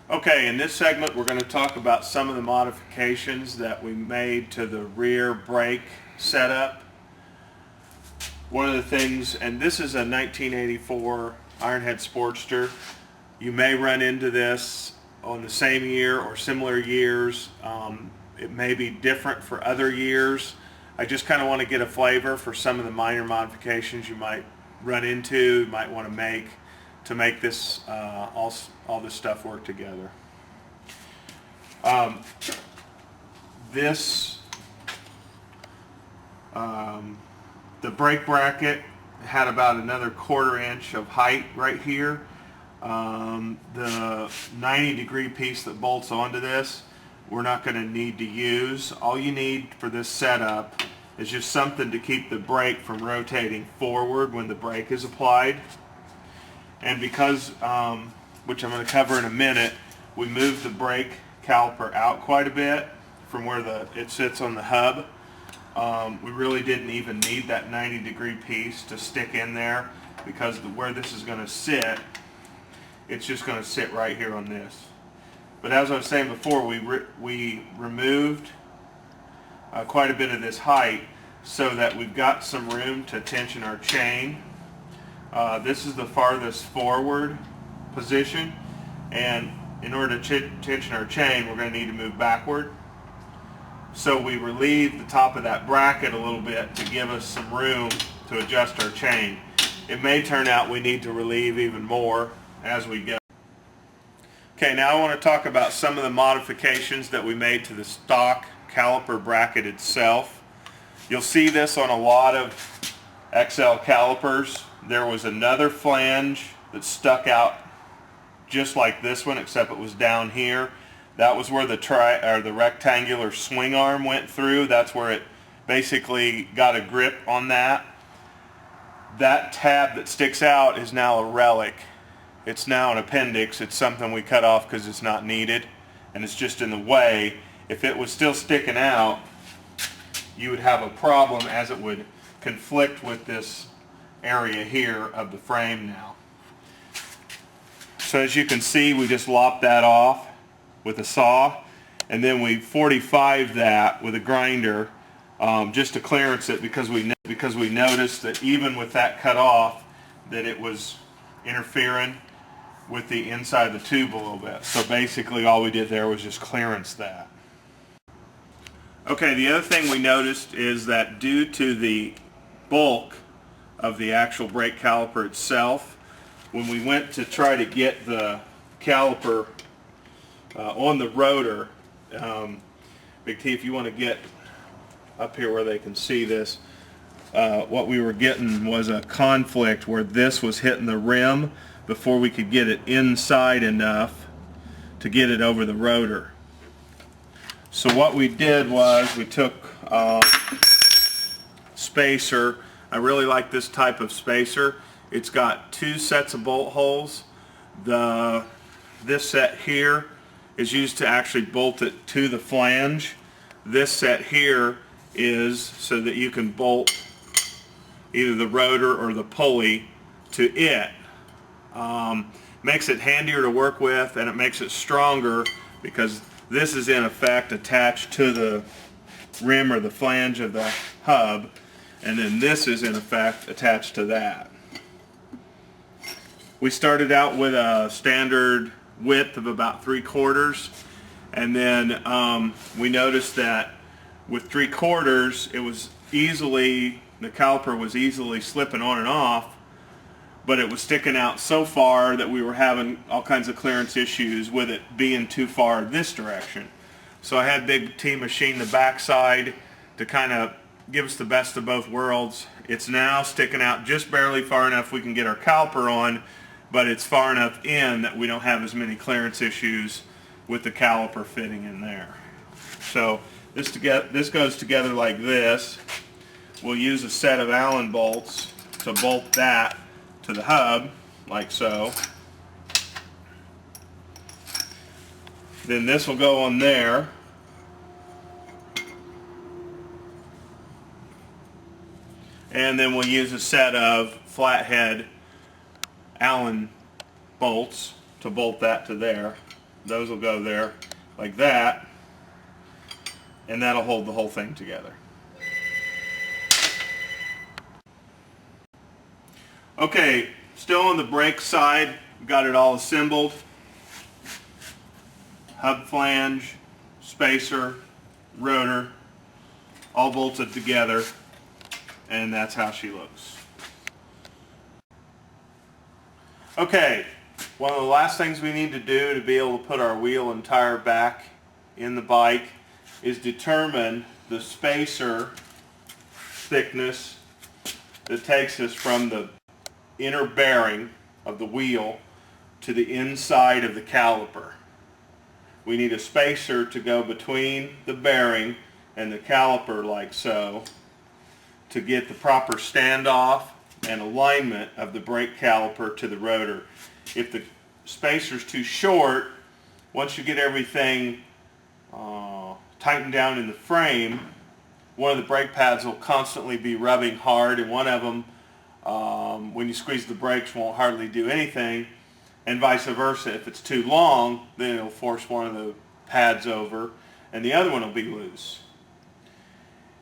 Okay, in this segment we're going to talk about some of the modifications that we made to the rear brake setup. One of the things, and this is a 1984 Ironhead Sportster. You may run into this on the same year or similar years. It may be different for other years. I just kind of want to get a flavor for some of the minor modifications you might run into, you might want to make this all this stuff work together. This the brake bracket had about another 1/4 inch of height right here. The 90-degree piece that bolts onto this, we're not going to need to use. All you need for this setup is just something to keep the brake from rotating forward when the brake is applied. And because, which I'm going to cover in a minute, we moved the brake caliper out quite a bit from where it sits on the hub. We really didn't even need that 90-degree piece to stick in there, because where this is going to sit, it's just going to sit right here on this. But as I was saying before, we removed quite a bit of this height so that we've got some room to tension our chain. This is the farthest forward position, and in order to tension our chain, we're going to need to move backward. So we relieve the top of that bracket a little bit to give us some room to adjust our chain. It may turn out we need to relieve even more as we go. Okay, now I want to talk about some of the modifications that we made to the stock caliper bracket itself. You'll see this on a lot of XL calipers. There was another flange that stuck out just like this one, except it was down here. That was where the rectangular swing arm went through. That's where it basically got a grip on that. That tab that sticks out is now a relic. It's now an appendix. It's something we cut off because it's not needed, and it's just in the way. If it was still sticking out, you would have a problem, as it would conflict with this area here of the frame now. So as you can see, we just lopped that off with a saw, and then we 45'd that with a grinder just to clearance it, because we noticed that even with that cut off, that it was interfering with the inside of the tube a little bit. So basically all we did there was just clearance that. Okay, the other thing we noticed is that due to the bulk of the actual brake caliper itself, when we went to try to get the caliper on the rotor, Big T, if you want to get up here where they can see this, what we were getting was a conflict where this was hitting the rim before we could get it inside enough to get it over the rotor. So what we did was we took spacer. I really like this type of spacer. It's got 2 sets of bolt holes. This set here is used to actually bolt it to the flange. This set here is so that you can bolt either the rotor or the pulley to it. Makes it handier to work with, and it makes it stronger because this is in effect attached to the rim or the flange of the hub, and then this is in effect attached to that. We started out with a standard width of about 3/4, and then we noticed that with 3/4 it was the caliper was easily slipping on and off, but it was sticking out so far that we were having all kinds of clearance issues with it being too far this direction. So I had Big T machine the backside to kind of give us the best of both worlds. It's now sticking out just barely far enough we can get our caliper on, but it's far enough in that we don't have as many clearance issues with the caliper fitting in there. So this goes together like this. We'll use a set of Allen bolts to bolt that to the hub, like so. Then this will go on there. And then we'll use a set of flathead Allen bolts to bolt that to there. those will go there like that, and that'll hold the whole thing together. Okay, still on the brake side, got it all assembled. Hub flange, spacer, rotor, all bolted together, and that's how she looks. Okay, one of the last things we need to do to be able to put our wheel and tire back in the bike is determine the spacer thickness that takes us from the inner bearing of the wheel to the inside of the caliper. We need a spacer to go between the bearing and the caliper like so to get the proper standoff and alignment of the brake caliper to the rotor. If the spacer's too short, once you get everything tightened down in the frame, one of the brake pads will constantly be rubbing hard, and one of them, when you squeeze the brakes, won't hardly do anything, and vice versa. If it's too long, then it'll force one of the pads over and the other one will be loose.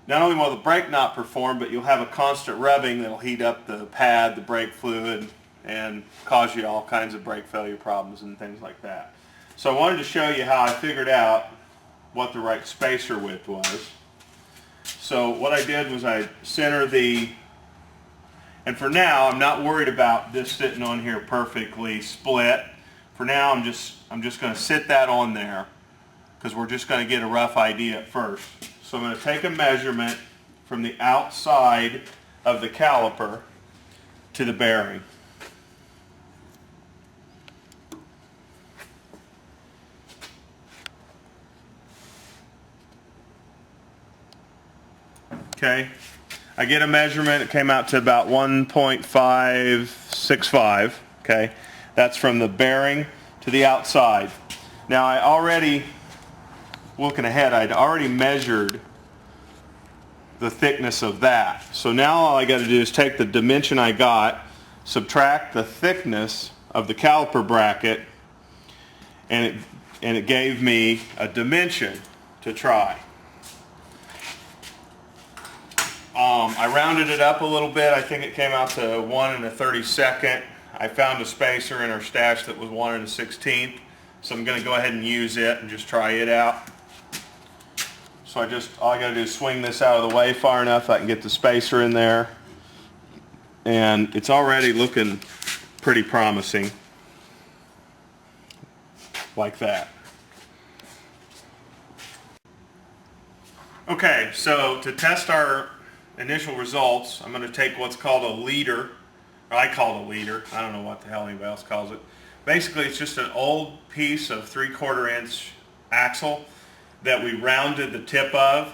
Not only will the brake not perform, but you'll have a constant rubbing that'll heat up the pad, the brake fluid, and cause you all kinds of brake failure problems and things like that. So I wanted to show you how I figured out what the right spacer width was. So what I did was I center the, and for now I'm not worried about this sitting on here perfectly split. For now I'm just going to sit that on there because we're just going to get a rough idea at first. So I'm going to take a measurement from the outside of the caliper to the bearing. Okay, I get a measurement. It came out to about 1.565. Okay, that's from the bearing to the outside. Now I already, looking ahead, I'd already measured the thickness of that. So now all I got to do is take the dimension I got, subtract the thickness of the caliper bracket, and it gave me a dimension to try. I rounded it up a little bit. I think it came out to 1 1/32. I found a spacer in our stash that was 1 1/16. So I'm going to go ahead and use it and just try it out. So all I got to do is swing this out of the way far enough I can get the spacer in there. And it's already looking pretty promising. Like that. Okay, so to test our initial results, I'm going to take what's called a leader, or I call it a leader. I don't know what the hell anybody else calls it. Basically, it's just an old piece of 3/4 inch axle that we rounded the tip of.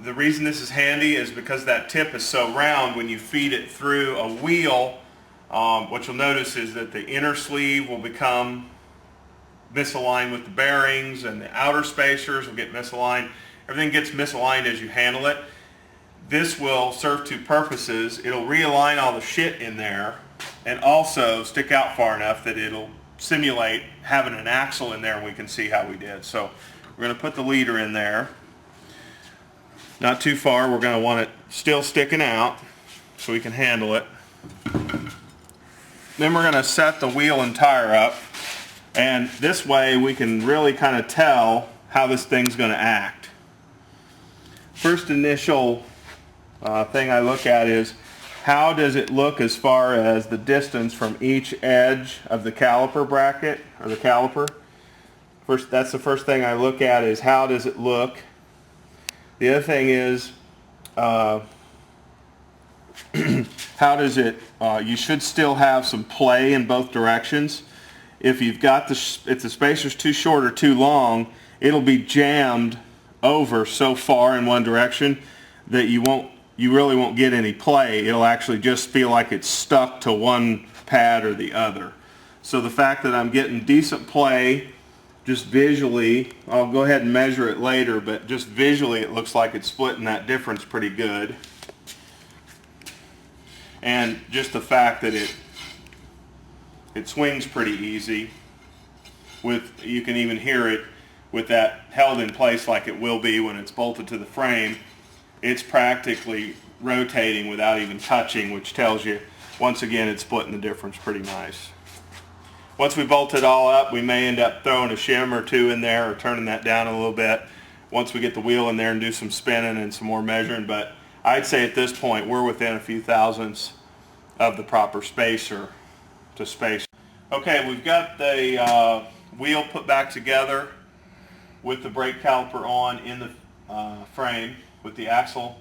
The reason this is handy is because that tip is so round, when you feed it through a wheel, what you'll notice is that the inner sleeve will become misaligned with the bearings, and the outer spacers will get misaligned. Everything gets misaligned as you handle it. This will serve two purposes. It'll realign all the shit in there and also stick out far enough that it'll simulate having an axle in there, and we can see how we did. So we're going to put the leader in there. Not too far. We're going to want it still sticking out so we can handle it. Then we're going to set the wheel and tire up, and this way we can really kind of tell how this thing's going to act. First initial thing I look at is how does it look as far as the distance from each edge of the caliper bracket, or the caliper. That's the first thing I look at, is how does it look. The other thing is how does it, you should still have some play in both directions. If you've got if the spacer's too short or too long, it'll be jammed over so far in one direction that you really won't get any play. It'll actually just feel like it's stuck to one pad or the other. So the fact that I'm getting decent play just visually, I'll go ahead and measure it later, but just visually it looks like it's splitting that difference pretty good. And just the fact that it swings pretty easy. you can even hear it with that held in place like it will be when it's bolted to the frame. It's practically rotating without even touching, which tells you, once again, it's splitting the difference pretty nice. Once we bolt it all up, we may end up throwing a shim or two in there or turning that down a little bit once we get the wheel in there and do some spinning and some more measuring. But I'd say at this point we're within a few thousandths of the proper spacer to space. Okay, we've got the wheel put back together with the brake caliper on in the frame with the axle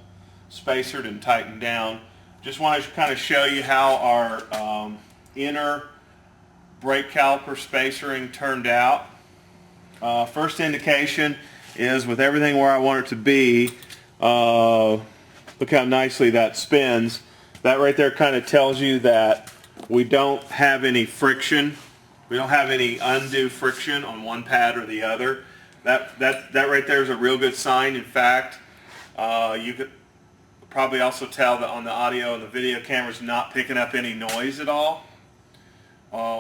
spacered and tightened down. Just want to kind of show you how our inner brake caliper spacering turned out. First indication is with everything where I want it to be. Look how nicely that spins. That right there kind of tells you that we don't have any friction. We don't have any undue friction on one pad or the other. That right there is a real good sign. In fact, you could probably also tell that on the audio and the video camera's not picking up any noise at all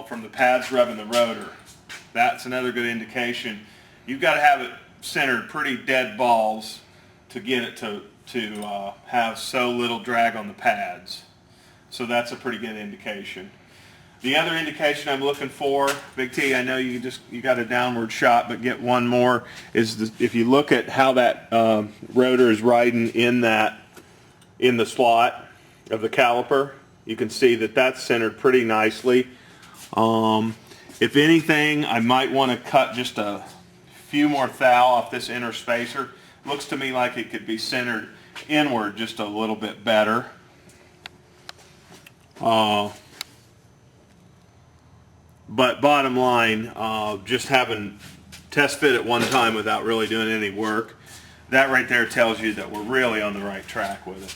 from the pads rubbing the rotor. That's another good indication. You've got to have it centered pretty dead balls to get it to have so little drag on the pads. So that's a pretty good indication. The other indication I'm looking for, Big T, I know you got a downward shot, but get one more, is if you look at how that rotor is riding in the slot of the caliper, you can see that that's centered pretty nicely. If anything, I might want to cut just a few more thou off this inner spacer. Looks to me like it could be centered inward just a little bit better. But bottom line, just having test fit it one time without really doing any work, that right there tells you that we're really on the right track with it.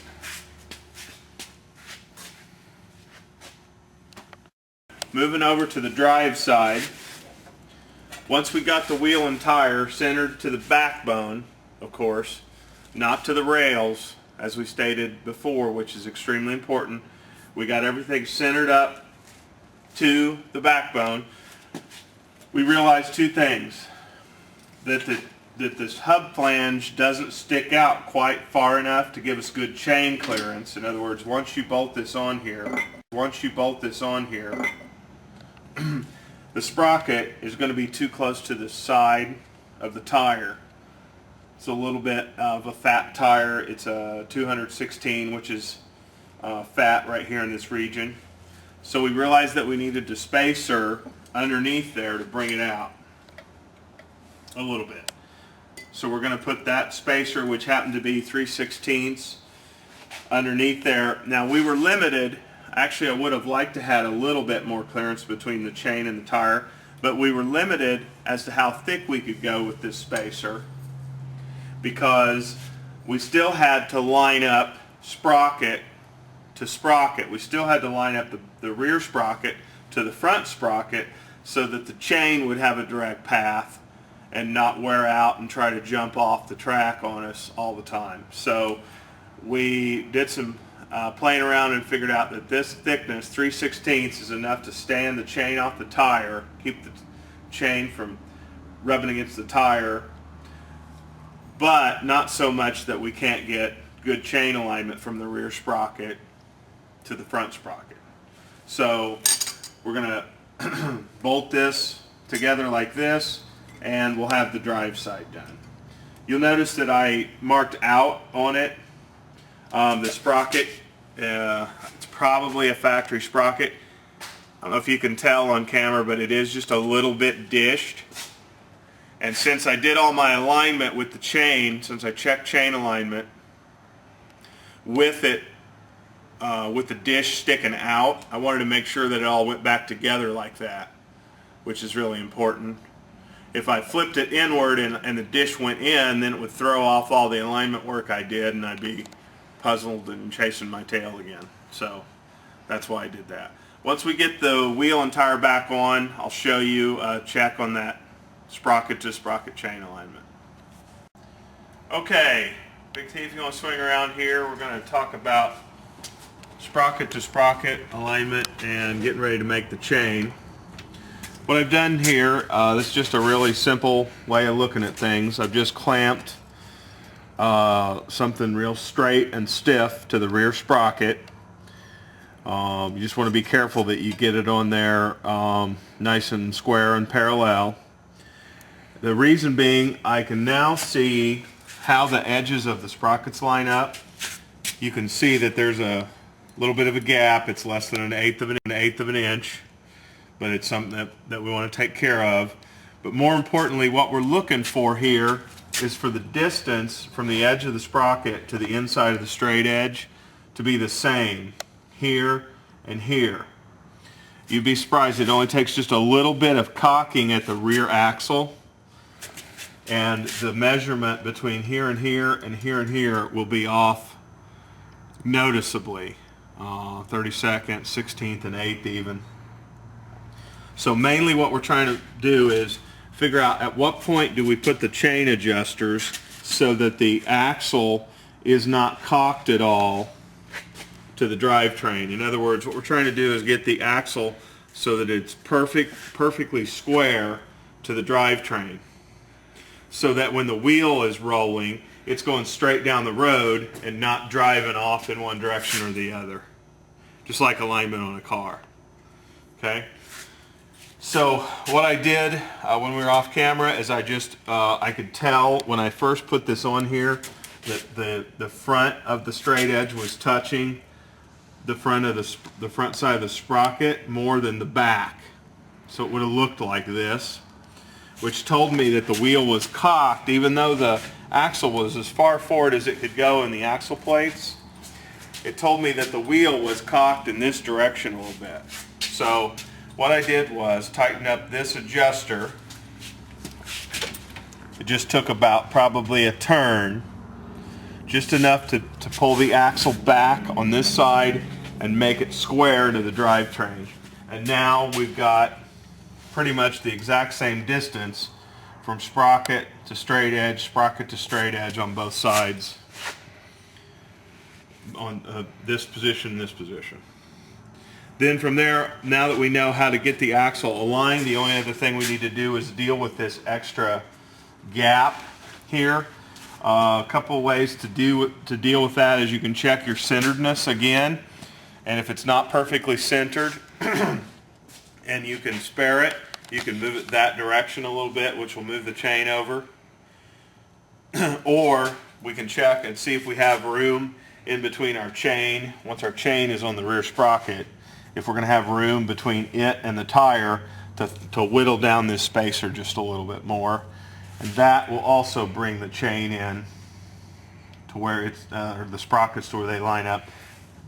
Moving over to the drive side, once we got the wheel and tire centered to the backbone, of course, not to the rails, as we stated before, which is extremely important. We got everything centered up to the backbone. We realized two things: that this hub flange doesn't stick out quite far enough to give us good chain clearance. In other words, once you bolt this on here, the sprocket is going to be too close to the side of the tire. It's a little bit of a fat tire. It's a 216, which is fat right here in this region. So we realized that we needed to spacer underneath there to bring it out a little bit. So we're going to put that spacer, which happened to be 3/16, underneath there. Now we were limited. Actually, I would have liked to have a little bit more clearance between the chain and the tire, but we were limited as to how thick we could go with this spacer, because we still had to line up sprocket to sprocket. We still had to line up the rear sprocket to the front sprocket so that the chain would have a direct path and not wear out and try to jump off the track on us all the time. So we did some playing around and figured out that this thickness, 3/16, is enough to stand the chain off the tire, keep the chain from rubbing against the tire, but not so much that we can't get good chain alignment from the rear sprocket to the front sprocket. So we're going to bolt this together like this, and we'll have the drive side done. You'll notice that I marked out on it the sprocket. It's probably a factory sprocket. I don't know if you can tell on camera, but it is just a little bit dished. And since I did all my alignment with the chain, since I checked chain alignment with it, with the dish sticking out, I wanted to make sure that it all went back together like that, which is really important. If I flipped it inward and the dish went in, then it would throw off all the alignment work I did, and I'd be puzzled and chasing my tail again. So that's why I did that. Once we get the wheel and tire back on, I'll show you a check on that sprocket to sprocket chain alignment. Okay, Big T, if you want to swing around here, we're going to talk about sprocket to sprocket alignment and getting ready to make the chain. What I've done here, this is just a really simple way of looking at things. I've just clamped something real straight and stiff to the rear sprocket. You just want to be careful that you get it on there nice and square and parallel. The reason being, I can now see how the edges of the sprockets line up. You can see that there's a little bit of a gap. It's less than an eighth of an inch, but it's something that we want to take care of. But more importantly, what we're looking for here is for the distance from the edge of the sprocket to the inside of the straight edge to be the same here and here. You'd be surprised, it only takes just a little bit of cocking at the rear axle, and the measurement between here and here and here and here will be off noticeably, 32nd, 16th, and 8th even. So mainly what we're trying to do is figure out at what point do we put the chain adjusters so that the axle is not cocked at all to the drivetrain. In other words, what we're trying to do is get the axle so that it's perfectly square to the drivetrain, so that when the wheel is rolling, it's going straight down the road and not driving off in one direction or the other, just like alignment on a car. Okay? So what I did when we were off camera is I could tell when I first put this on here that the front of the straight edge was touching the front of the front side of the sprocket more than the back. So it would have looked like this, which told me that the wheel was cocked, even though the axle was as far forward as it could go in the axle plates. It told me that the wheel was cocked in this direction a little bit. So what I did was tighten up this adjuster. It just took about probably a turn, just enough to pull the axle back on this side and make it square to the drivetrain. And now we've got pretty much the exact same distance from sprocket to straight edge, sprocket to straight edge on both sides, on this position and this position. Then from there, now that we know how to get the axle aligned, the only other thing we need to do is deal with this extra gap here. A couple of ways to deal with that is you can check your centeredness again, and if it's not perfectly centered and you can spare it, you can move it that direction a little bit, which will move the chain over. Or we can check and see if we have room in between our chain. Once our chain is on the rear sprocket, if we're going to have room between it and the tire to whittle down this spacer just a little bit more. And that will also bring the chain in to where it's, or the sprockets to where they line up.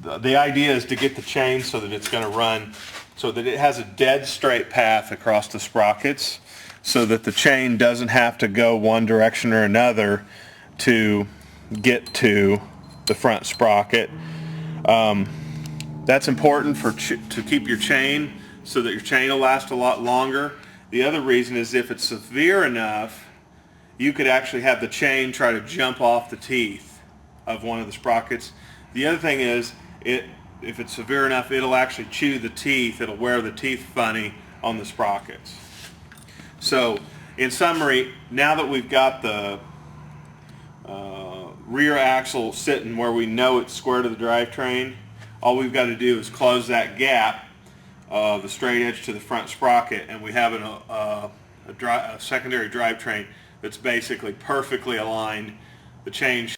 The idea is to get the chain so that it's going to run, so that it has a dead straight path across the sprockets, so that the chain doesn't have to go one direction or another to get to the front sprocket. That's important to keep your chain so that your chain will last a lot longer. The other reason is if it's severe enough, you could actually have the chain try to jump off the teeth of one of the sprockets. The other thing is, if it's severe enough, it'll actually chew the teeth. It'll wear the teeth funny on the sprockets. So, in summary, now that we've got the rear axle sitting where we know it's square to the drivetrain, all we've got to do is close that gap of the straight edge to the front sprocket, and we have a secondary drivetrain that's basically perfectly aligned. The chain